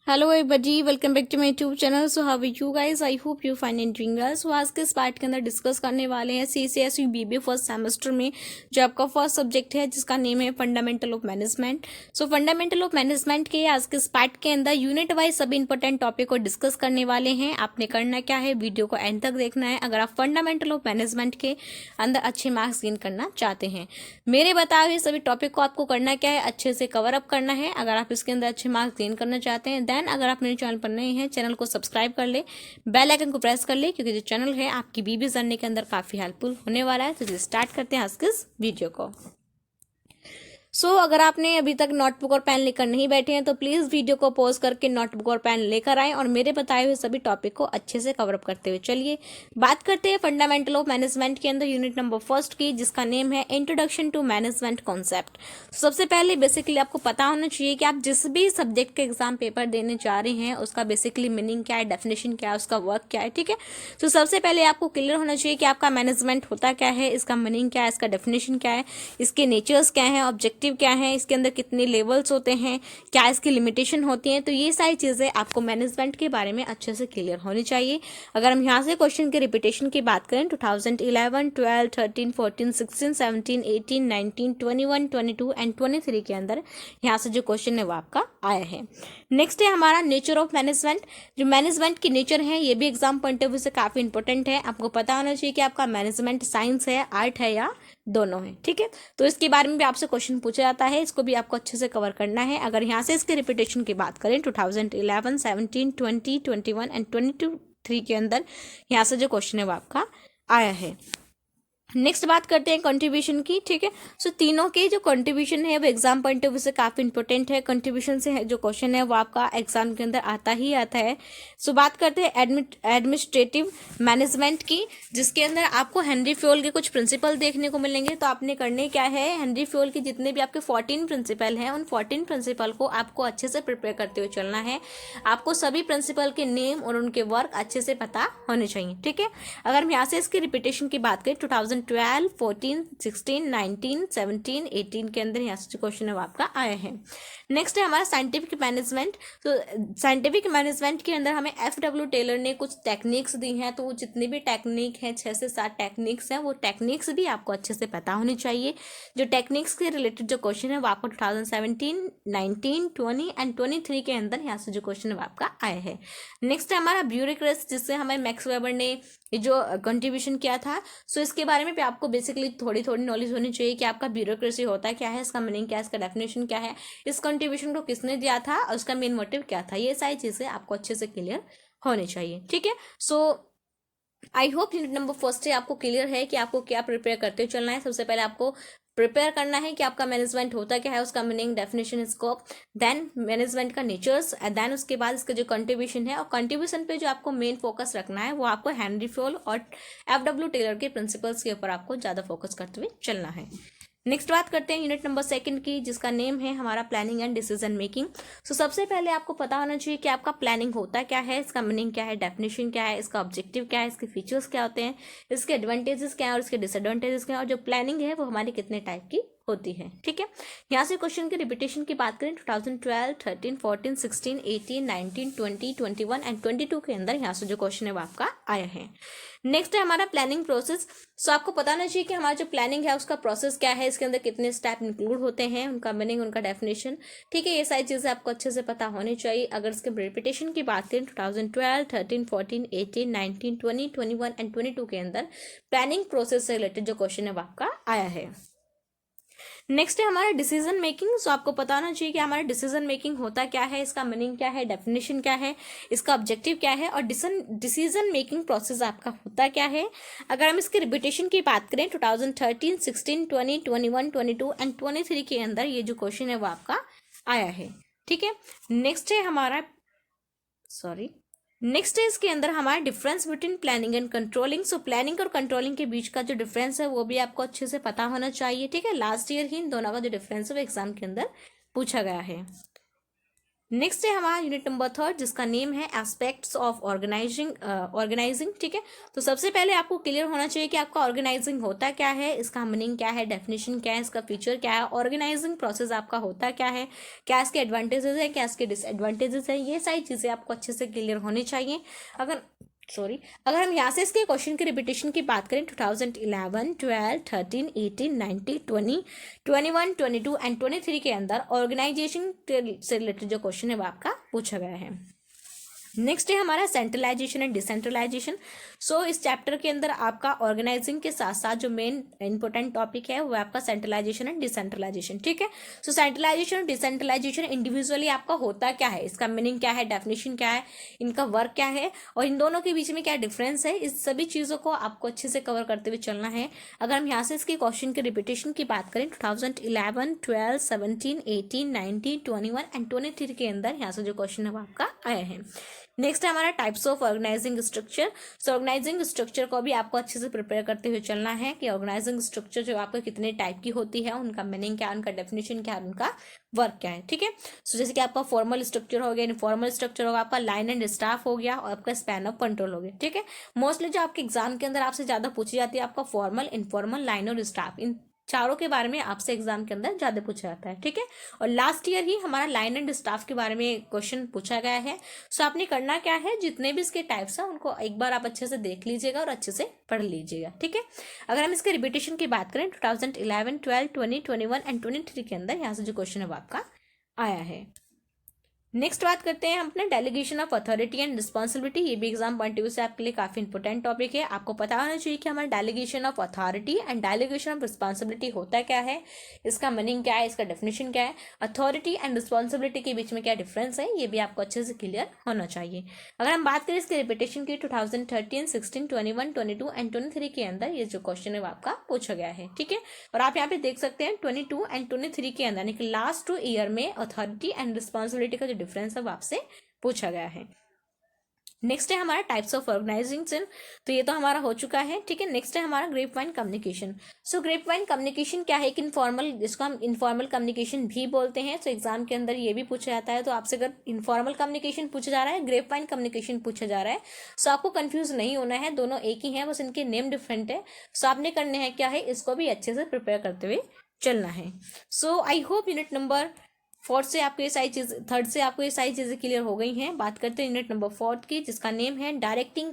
Hello everybody, welcome back to my YouTube channel. So how are you guys? I hope you fine and doing well. So आज के इस part के अंदर discuss करने वाले हैं सीसीएसयू बीबीए फर्स्ट सेमेस्टर में जो आपका फर्स्ट सब्जेक्ट है जिसका नेम है fundamental of management. So fundamental of management के आज के इस पार्ट के अंदर यूनिट वाइज सभी इंपॉर्टेंट टॉपिक को डिस्कस करने वाले हैं। आपने करना क्या है, वीडियो को एंड तक देखना है अगर आप फंडामेंटल ऑफ मैनेजमेंट के अंदर अच्छे मार्क्स गेन करना चाहते हैं। मेरे बताए हुए सभी टॉपिक को आपको करना क्या है, अच्छे से कवर अप करना है अगर आप इसके अंदर अच्छे मार्क्स गेन करना चाहते हैं। देन अगर आप मेरे चैनल पर नए हैं, चैनल को सब्सक्राइब कर ले, बेल आइकन को प्रेस कर ले, क्योंकि जो चैनल है आपकी बीबीए जानने के अंदर काफ़ी हेल्पफुल होने वाला है। तो स्टार्ट करते हैं आज के इस वीडियो को। अगर आपने अभी तक नोटबुक और पेन लेकर नहीं बैठे हैं तो प्लीज़ वीडियो को पॉज करके नोटबुक और पेन लेकर आएँ और मेरे बताए हुए सभी टॉपिक को अच्छे से कवर अप करते हुए चलिए बात करते हैं फंडामेंटल ऑफ मैनेजमेंट के अंदर यूनिट नंबर फर्स्ट की, जिसका नेम है इंट्रोडक्शन टू मैनेजमेंट कॉन्सेप्ट। सबसे पहले बेसिकली आपको पता होना चाहिए कि आप जिस भी सब्जेक्ट के एग्जाम पेपर देने जा रहे हैं उसका बेसिकली मीनिंग क्या है, डेफिनेशन क्या है, उसका वर्क क्या है। ठीक है, तो सबसे पहले आपको क्लियर होना चाहिए कि आपका मैनेजमेंट होता क्या है, इसका मीनिंग क्या है, इसका डेफिनेशन क्या है, इसके नेचर्स क्या है, ऑब्जेक्टिव क्या है, इसके अंदर कितने लेवल्स होते हैं, क्या इसकी लिमिटेशन होती हैं। तो ये सारी चीज़ें आपको मैनेजमेंट के बारे में अच्छे से क्लियर होनी चाहिए। अगर हम यहाँ से क्वेश्चन के रिपीटेशन की बात करें 2011, 12, 13, 14, 16, 17, 18, 19, 21, 22 एंड 23 के अंदर यहाँ से जो क्वेश्चन है वो आपका आया है। नेक्स्ट है हमारा नेचर ऑफ मैनेजमेंट। जो मैनेजमेंट की नेचर है ये भी एग्जाम पॉइंट ऑफ व्यू से काफ़ी इंपॉर्टेंट है। आपको पता होना चाहिए कि आपका मैनेजमेंट साइंस है, आर्ट है या दोनों है। ठीक है, तो इसके बारे में भी आपसे क्वेश्चन पूछा जाता है, इसको भी आपको अच्छे से कवर करना है। अगर यहाँ से इसके रिपीटेशन की बात करें 2011, 17, 20, 21 एंड 22 के अंदर यहाँ से जो क्वेश्चन है वो आपका आया है। नेक्स्ट बात करते हैं कंट्रीब्यूशन की। ठीक है, तीनों के जो कंट्रीब्यूशन है वो एग्जाम पॉइंट ऑफ व्यू से काफ़ी इंपॉर्टेंट है। कंट्रीब्यूशन से जो क्वेश्चन है वो आपका एग्जाम के अंदर आता ही आता है। बात करते हैं एडमिनिस्ट्रेटिव मैनेजमेंट की, जिसके अंदर आपको हेनरी फ्योल के कुछ प्रिंसिपल देखने को मिलेंगे। तो आपने करने क्या है, हेनरी फ्योल के जितने भी आपके 14 प्रिंसिपल हैं उन 14 प्रिंसिपल को आपको अच्छे से प्रिपेयर करते हुए चलना है। आपको सभी प्रिंसिपल के नेम और उनके वर्क अच्छे से पता होने चाहिए। ठीक है, अगर हम यहाँ से इसकी रिपीटेशन की बात करें 2012, 14, 16, 19, 17, 18 के अंदर यहाँ से जो क्वेश्चन है वो आपका आया है। नेक्स्ट है हमारा साइंटिफिक मैनेजमेंट। तो साइंटिफिक मैनेजमेंट के अंदर हमें FW टेलर ने कुछ टेक्निक्स दी हैं। तो वो जितनी भी टेक्निक हैं, 6 से 7 टेक्निक्स हैं, वो टेक्निक्स भी आपको अच्छे से पता होनी चाहिए। जो टेक्निक्स के रिलेटेड जो क्वेश्चन है वो आपको 2017, 19, 20 एंड 23 के अंदर यहाँ से जो क्वेश्चन है वो आपका आया है। नेक्स्ट है हमारा ब्यूरोक्रेसी, जिससे हमें मैक्स वेबर ने जो कंट्रीब्यूशन किया था। इसके बारे में भी आपको बेसिकली थोड़ी थोड़ी नॉलेज होनी चाहिए कि आपका ब्यूरोक्रेसी होता क्या है, इसका मीनिंग क्या है, इसका डेफिनेशन क्या है, इस कंट्रीब्यूशन को किसने दिया था और उसका मेन मोटिव क्या था। ये सारी चीज़ें आपको अच्छे से क्लियर होनी चाहिए। ठीक है, I hope unit number first से आपको क्लियर है कि आपको क्या प्रिपेयर करते हुए चलना है। सबसे पहले आपको प्रिपेयर करना है कि आपका मैनेजमेंट होता क्या है, उसका meaning, definition, scope, then management का नेचर्स, देन उसके बाद इसका जो कंट्रीब्यूशन है, और कंट्रीब्यूशन पे जो आपको मेन फोकस रखना है वो आपको हेनरी फ्योल और FW टेलर के प्रिंसिपल्स के ऊपर आपको ज़्यादा फोकस करते हुए चलना है। नेक्स्ट बात करते हैं यूनिट नंबर सेकंड की, जिसका नेम है हमारा प्लानिंग एंड डिसीजन मेकिंग। सबसे पहले आपको पता होना चाहिए कि आपका प्लानिंग होता क्या है, इसका मीनिंग क्या है, डेफिनेशन क्या है, इसका ऑब्जेक्टिव क्या है, इसके फीचर्स क्या होते हैं, इसके एडवांटेजेस क्या है और इसके डिसएडवांटेजेस क्या है, और जो प्लानिंग है वो हमारी कितने टाइप की होती है। ठीक है, यहाँ से क्वेश्चन की रिपीटेशन की बात करें 2012, 13, 14, 16, 18, 19, 20, 21 एंड 22 के अंदर यहाँ से जो क्वेश्चन है वो आपका आया है। नेक्स्ट है हमारा प्लानिंग प्रोसेस। आपको पता होना चाहिए कि हमारा जो प्लानिंग है उसका प्रोसेस क्या है, इसके अंदर कितने स्टेप इंक्लूड होते हैं, उनका मीनिंग, उनका डेफिनेशन। ठीक है, ये सारी चीज़ें आपको अच्छे से पता होनी चाहिए। अगर इसके रिपीटेशन की बात करें 2012, 13, 14, 18, 19, 20, 21 एंड 22 के अंदर प्लानिंग प्रोसेस से रिलेटेड जो क्वेश्चन है वो आपका आया है। नेक्स्ट है हमारा डिसीजन मेकिंग। आपको पता होना चाहिए कि हमारा डिसीजन मेकिंग होता क्या है, इसका मीनिंग क्या है, डेफिनेशन क्या है, इसका ऑब्जेक्टिव क्या है और डिसीजन मेकिंग प्रोसेस आपका होता क्या है। अगर हम इसके रिपीटेशन की बात करें 2013, 16, 20, 21, 22 एंड 23 के अंदर ये जो क्वेश्चन है वो आपका आया है। ठीक है, नेक्स्ट है हमारा नेक्स्ट है इसके अंदर हमारा difference between planning and controlling. Planning और कंट्रोलिंग के बीच का जो डिफरेंस है वो भी आपको अच्छे से पता होना चाहिए। ठीक है, लास्ट ईयर ही इन दोनों का जो डिफरेंस है वो एग्जाम के अंदर पूछा गया है। नेक्स्ट है हमारा यूनिट नंबर 3 जिसका नेम है एस्पेक्ट्स ऑफ ऑर्गेनाइजिंग। ठीक है, तो सबसे पहले आपको क्लियर होना चाहिए कि आपका ऑर्गेनाइजिंग होता क्या है, इसका मीनिंग क्या है, डेफिनेशन क्या है, इसका फीचर क्या है, ऑर्गेनाइजिंग प्रोसेस आपका होता क्या है, क्या इसके एडवांटेजेस है, क्या इसके डिसएडवांटेजेस है, ये सारी चीज़ें आपको अच्छे से क्लियर होनी चाहिए। अगर हम यहाँ से इसके क्वेश्चन के रिपीटेशन की बात करें 2011, 12, 13, 18, 19, 20, 21, 22 एंड 23 के अंदर ऑर्गेनाइजेशन से रिलेटेड जो क्वेश्चन है वो आपका पूछा गया है। नेक्स्ट है हमारा सेंट्रलाइजेशन एंड डिसेंट्रलाइजेशन। सो इस चैप्टर के अंदर आपका ऑर्गेनाइजिंग के साथ साथ जो मेन इंपॉर्टेंट टॉपिक है वो आपका सेंट्रलाइजेशन एंड डिसेंट्रलाइजेशन। ठीक है, सो सेंट्रलाइजेशन और डिसेंट्रलाइजेशन इंडिविजुअली आपका होता क्या है, इसका मीनिंग क्या है, डेफिनेशन क्या है, इनका वर्क क्या है और इन दोनों के बीच में क्या डिफरेंस है, इस सभी चीज़ों को आपको अच्छे से कवर करते हुए चलना है। अगर हम यहाँ से इसके क्वेश्चन के रिपीटेशन की बात करें 2011, 12, 17, 18, 19, 21 एंड 23 के अंदर यहाँ से जो क्वेश्चन है वो आपका आया है। नेक्स्ट है हमारा types of organising structure. So organising structure को भी आपको अच्छे से प्रिपेयर करते हुए चलना है कि ऑर्गेनाइजिंग स्ट्रक्चर जो आपको कितने टाइप की होती है, उनका मीनिंग क्या है, उनका डेफिनेशन क्या है, उनका वर्क क्या है। ठीक है, सो जैसे कि आपका फॉर्मल स्ट्रक्चर हो गया, इनफॉर्मल स्ट्रक्चर होगा, आपका लाइन एंड स्टाफ हो गया और आपका स्पैन ऑफ कंट्रोल हो गया। ठीक है, मोस्टली जो आपके एग्जाम के अंदर आपसे ज्यादा पूछी जाती है आपका फॉर्मल, इनफॉर्मल, लाइन और स्टाफ, इन चारों के बारे में आपसे एग्जाम के अंदर ज्यादा पूछा जाता है। ठीक है, और लास्ट ईयर ही हमारा लाइन एंड स्टाफ के बारे में क्वेश्चन पूछा गया है। सो आपने करना क्या है, जितने भी इसके टाइप्स हैं उनको एक बार आप अच्छे से देख लीजिएगा और अच्छे से पढ़ लीजिएगा। ठीक है, अगर हम इसके रिपीटेशन की बात करें 2011, 12, 20, 21 एंड 23 के अंदर यहाँ से जो क्वेश्चन है वो आपका आया है। नेक्स्ट बात करते हैं हम अपने delegation of authority and responsibility. ये भी एग्जाम पॉइंट ऑफ व्यू से आपके लिए काफी इंपॉर्टेंट टॉपिक है। आपको पता होना चाहिए कि हमारा delegation of authority and delegation of responsibility होता क्या है, इसका मीनिंग क्या है, इसका डेफिनेशन क्या है, अथॉरिटी एंड रिस्पॉन्सिबिलिटी के बीच में क्या डिफरेंस है, ये भी आपको अच्छे से क्लियर होना चाहिए। अगर हम बात करें इसके रिपीटेशन की 2013, 16, 21, 22 एंड 23 के अंदर ये जो क्वेश्चन है वो आपका पूछा गया है। ठीक है, और आप यहाँ पे देख सकते हैं 22 एंड 23 के अंदर यानी कि लास्ट 2 ईयर में अथॉरिटी एंड रिस्पॉन्सिबिलिटी का जो डिफरेंस है वो आपसे पूछा गया है। नेक्स्ट है हमारा टाइप्स ऑफ ऑर्गेनाइजिंग, तो ये तो हमारा हो चुका है। ठीक है, नेक्स्ट है हमारा ग्रेप वाइन कम्युनिकेशन। सो ग्रेप वाइन कम्युनिकेशन क्या है, एक इनफॉर्मल, जिसको हम इनफॉर्मल कम्युनिकेशन भी बोलते हैं। तो एग्जाम के अंदर ये भी पूछा जाता है। तो आपसे अगर इनफॉर्मल कम्युनिकेशन पूछा जा रहा है, ग्रेप वाइन कम्युनिकेशन पूछा जा रहा है, सो आपको कंफ्यूज नहीं होना है, दोनों एक ही है, बस इनके नेम डिफरेंट है। सो आपने करने हैं क्या है, इसको भी अच्छे से प्रिपेयर करते हुए चलना है। सो आई होप यूनिट नंबर 4 से आपको ये सारी चीज, 3rd से आपको ये सारी चीजें क्लियर हो गई हैं। बात करते हैं यूनिट नंबर 4 की, जिसका नेम है directing,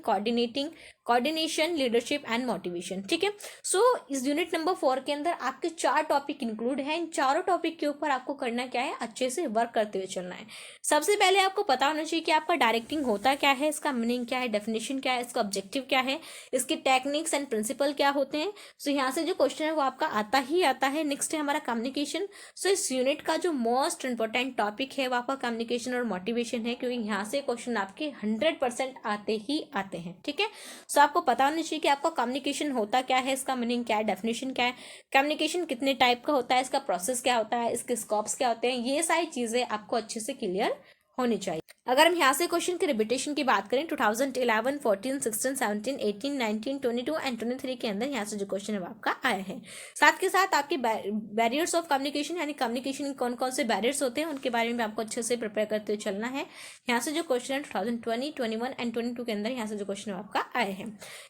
coordination, leadership and motivation. ठीक है, सो इस यूनिट नंबर 4 के अंदर आपके 4 टॉपिक इंक्लूड हैं। इन चारों टॉपिक के ऊपर आपको करना क्या है, अच्छे से वर्क करते हुए चलना है। सबसे पहले आपको पता होना चाहिए कि आपका डायरेक्टिंग होता क्या है, इसका मीनिंग क्या है, डेफिनेशन क्या है, इसका ऑब्जेक्टिव क्या है, इसके टेक्निक्स एंड प्रिंसिपल क्या होते हैं। सो यहाँ से जो क्वेश्चन है वो आपका आता ही आता है। नेक्स्ट है हमारा कम्युनिकेशन। सो इस यूनिट का जो मोस्ट इंपॉर्टेंट टॉपिक है वो आपका कम्युनिकेशन और मोटिवेशन है, क्योंकि यहाँ से क्वेश्चन आपके 100% आते ही आते हैं। ठीक है, सो आपको पता होना चाहिए कि आपका कम्युनिकेशन होता क्या है, इसका मीनिंग क्या है, डेफिनेशन क्या है, कम्युनिकेशन कितने टाइप का होता है, इसका प्रोसेस क्या होता है, इसके स्कोप्स क्या होते हैं, ये सारी चीजें आपको अच्छे से क्लियर होनी चाहिए। अगर हम यहाँ से क्वेश्चन के रिपीटेशन की बात करें 2011, 14, 16, 17, 18, 19, 22 एंड 23 के अंदर यहाँ से जो क्वेश्चन है वो आपका आया है। साथ के साथ आपके बैरियर्स ऑफ कम्युनिकेशन, यानी कम्युनिकेशन कौन कौन से बैरियर्स होते हैं उनके बारे में आपको अच्छे से प्रिपेयर करते हुए चलना है। यहाँ से जो क्वेश्चन है 2020, 21 एंड 22 के अंदर यहाँ से जो क्वेश्चन है आपका आया है।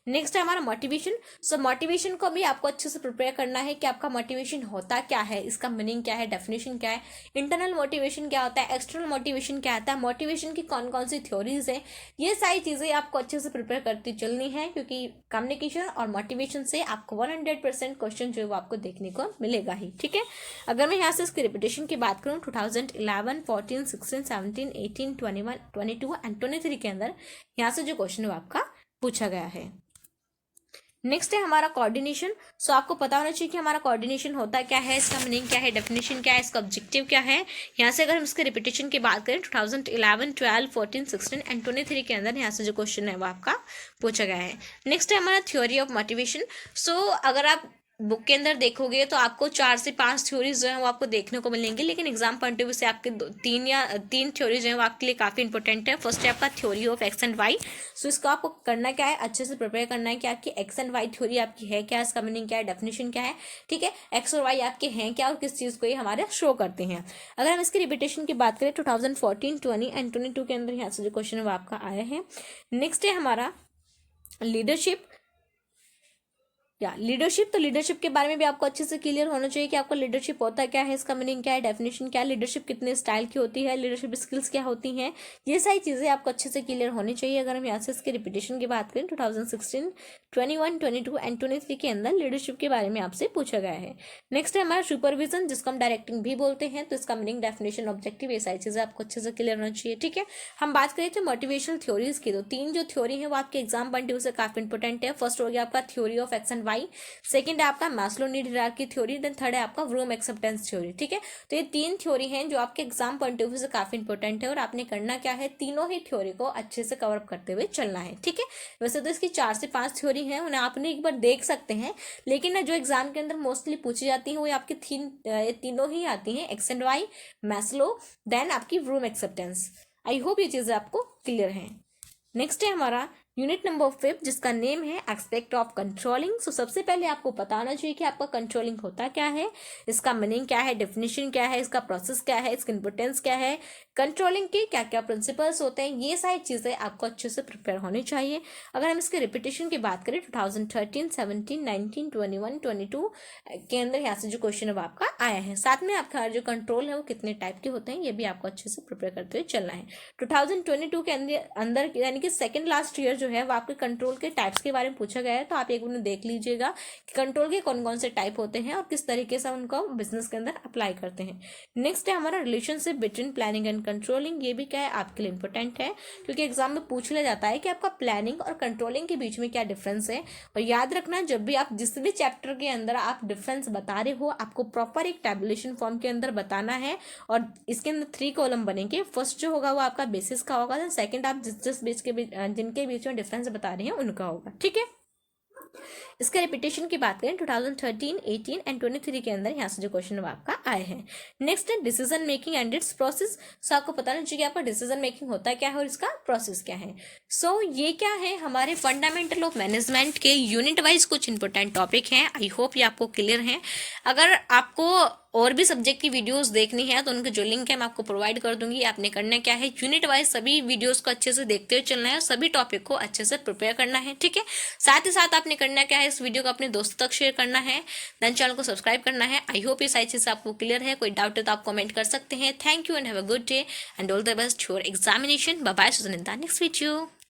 नेक्स्ट है हमारा मोटिवेशन। सो मोटिवेशन को भी आपको अच्छे से प्रिपेयर करना है कि आपका मोटिवेशन होता क्या है, इसका मीनिंग क्या है, डेफिनेशन क्या है, इंटरनल मोटिवेशन क्या होता है, एक्सटर्नल मोटिवेशन क्या आता है, मोटिवेशन की कौन कौन सी थ्योरीज है, ये सारी चीजें आपको अच्छे से प्रिपेयर करती चलनी है, क्योंकि कम्युनिकेशन और मोटिवेशन से आपको 100% क्वेश्चन जो है वो आपको देखने को मिलेगा ही। ठीक है, अगर मैं यहाँ से इसकी रिपीटेशन की बात करूँ 2011, 14, 16, 17, 18, 21, 22 एंड 23 के अंदर यहाँ से जो क्वेश्चन है वो आपका पूछा गया है। नेक्स्ट है हमारा कोऑर्डिनेशन। सो आपको पता होना चाहिए कि हमारा कोऑर्डिनेशन होता क्या है, इसका मीनिंग क्या है, डेफिनेशन क्या है, इसका ऑब्जेक्टिव क्या है। यहाँ से अगर हम इसके रिपीटेशन की बात करें 2011, 12, 14, 16 एंड 23 के अंदर यहाँ से जो क्वेश्चन है वो आपका पूछा गया है। नेक्स्ट है हमारा थ्योरी ऑफ मोटिवेशन। सो अगर आप बुक के अंदर देखोगे तो आपको 4 से 5 थ्योरीज जो है वो आपको देखने को मिलेंगी, लेकिन एग्जाम पॉइंट ऑफ व्यू से आपके 3 थ्योरी जो है वो आपके लिए काफ़ी इंपॉर्टेंट है। फर्स्ट है आपका theory of X and Y. So इसको आपको करना क्या है, अच्छे से प्रिपेयर करना है कि आपकी एक्स एंड वाई थ्योरी आपकी है क्या, इसका मीनिंग क्या है, डेफिनेशन क्या है, ठीक है, एक्स और वाई आपके हैं क्या और किस चीज़ को ये हमारे शो करते हैं। अगर हम इसकी रिपीटेशन की बात करें 2014, 20 एंड 22 के अंदर यहाँ से जो क्वेश्चन है वो आपका आया है। नेक्स्ट है हमारा लीडरशिप। या लीडरशिप, तो लीडरशिप के बारे में भी आपको अच्छे से क्लियर होना चाहिए कि आपको लीडरशिप होता क्या है, इसका मीनिंग क्या है, डेफिनेशन क्या है, लीडरशिप कितने स्टाइल की होती है, लीडरशिप स्किल्स क्या होती हैं, ये सारी चीज़ें आपको अच्छे से क्लियर होनी चाहिए। अगर हम यहाँ से इसके रिपीटेशन की बात करें 2016, 21, 22 एंड 23 के अंदर लीडरशिप के बारे में आपसे पूछा गया है। नेक्स्ट है हमारा सुपरविजन, जिसको हम डायरेक्टिंग भी बोलते हैं, तो इसका मीनिंग, डेफिनेशन, ऑब्जेक्टिव, ये सारी चीज़ें आपको अच्छे से क्लियर होना चाहिए, ठीक है। हम बात करें तो मोटिवेशनल थ्योरीज की, तो 3 जो थ्योरी है वो आपके एग्जाम पॉइंट ऑफ व्यू से काफी इंपॉर्टेंट है। फर्स्ट हो गया आपका theory of X and Y, second है आपका Maslow need hierarchy theory, then third है आपका रूम एक्सेप्टेंस थ्योरी, ठीक है। तो ये 3 थ्योरी हैं जो आपके एग्जाम पॉइंट ऑफ व्यू से काफी इंपॉर्टेंट है और आपने करना क्या है, तीनों ही थ्योरी को अच्छे से कवर करते हुए चलना है, ठीक है। वैसे तो इसकी 4 से 5 थ्योरी है, उन्हें आपने एक बार देख सकते हैं, लेकिन जो एग्जाम के अंदर मोस्टली पूछी जाती है वो आपकी तीनों ही आती हैं, X and Y, Maslow, then आपकी रूम एक्सेप्टेंस। आई होप ये चीजें आपको क्लियर है। नेक्स्ट है हमारा यूनिट नंबर 5, जिसका नेम है एस्पेक्ट ऑफ कंट्रोलिंग। सो सबसे पहले आपको पता होना चाहिए कि आपका कंट्रोलिंग होता क्या है, इसका मीनिंग क्या है, डेफिनेशन क्या है, इसका प्रोसेस क्या है, इसकी इंपोर्टेंस क्या है, कंट्रोलिंग के क्या क्या प्रिंसिपल्स होते हैं, ये सारी चीज़ें आपको अच्छे से प्रिपेयर होनी चाहिए। अगर हम इसके रिपीटेशन की बात करें 2013, 17, 19, 21, 22 के अंदर यहाँ से जो क्वेश्चन है वो आपका आया है। साथ में आपका जो कंट्रोल है वो कितने टाइप के होते हैं ये भी आपको अच्छे से प्रिपेयर करते हुए चलना है। 2022 के अंदर यानी कि सेकेंड लास्ट ईयर जो है वो आपके कंट्रोल के टाइप्स के बारे में पूछा गया है, तो आप एक बार देख लीजिएगा कि कंट्रोल के कौन कौन से टाइप होते हैं और किस तरीके से उनको बिजनेस के अंदर अप्लाई करते हैं। नेक्स्ट है हमारा relationship between planning and controlling. ये भी क्या है, आपके लिए इंपॉर्टेंट है, क्योंकि एग्जाम में पूछ लिया जाता है कि आपका प्लानिंग और कंट्रोलिंग के बीच में क्या डिफरेंस है। और याद रखना, जब भी आप जिस भी चैप्टर के अंदर आप डिफरेंस बता रहे हो, आपको प्रॉपर एक टैबुलेशन फॉर्म के अंदर बताना है और इसके अंदर 3 कॉलम बनेंगे। फर्स्ट जो होगा वो आपका बेसिस का होगा, सेकंड आप जिस बीच के जिनके बीच में डिफरेंस बता रहे हैं उनका होगा, ठीक है। इसका रिपीटेशन की बात करें 2013, 18 एंड 23 के अंदर यहाँ से जो क्वेश्चन आपका आए हैं। नेक्स्ट है decision making and its process. So आपको पता नहीं चाहिए आपका डिसीजन मेकिंग होता क्या है और इसका प्रोसेस क्या है। सो ये क्या है, हमारे फंडामेंटल ऑफ मैनेजमेंट के यूनिट वाइज कुछ इंपॉर्टेंट टॉपिक हैं। आई होप ये आपको क्लियर है। अगर आपको और भी सब्जेक्ट की वीडियोस देखनी है तो उनके जो लिंक है मैं आपको प्रोवाइड कर दूंगी। आपने करना क्या है, यूनिट वाइज सभी वीडियोस को अच्छे से देखते हुए चलना है और सभी टॉपिक को अच्छे से प्रिपेयर करना है, ठीक है। साथ ही साथ आपने करना क्या है, इस वीडियो को अपने दोस्तों तक शेयर करना है, देन चैनल को सब्सक्राइब करना है। आई होप ये सारी चीज़ें आपको क्लियर है। कोई डाउट है तो आप कमेंट कर सकते हैं। Thank you and have a good day and all the best for examination. Bye bye, next video.